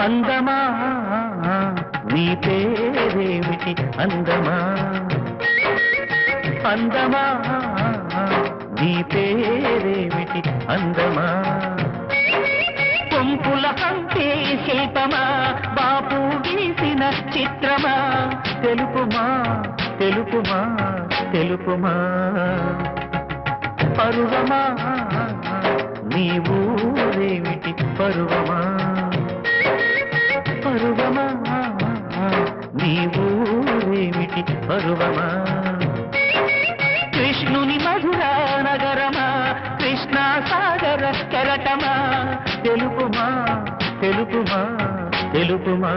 అందమా నీ పేరేమిటి అందమా అందమా నీ పేరేమిటి అందమా పొంపుల హంపే శిల్పమా బాపు గీసిన చిత్రమా తెలుపుమా తెలుపుమా తెలుపుమా పరువమా నీ ఊరేమిటి పరువమా పరువమా నీ ఊరేమిటి పరువమా కృష్ణుని మధురా నగరమా కృష్ణా సాగర కెరటమా తెలుపుమా తెలుపుమా తెలుపుమా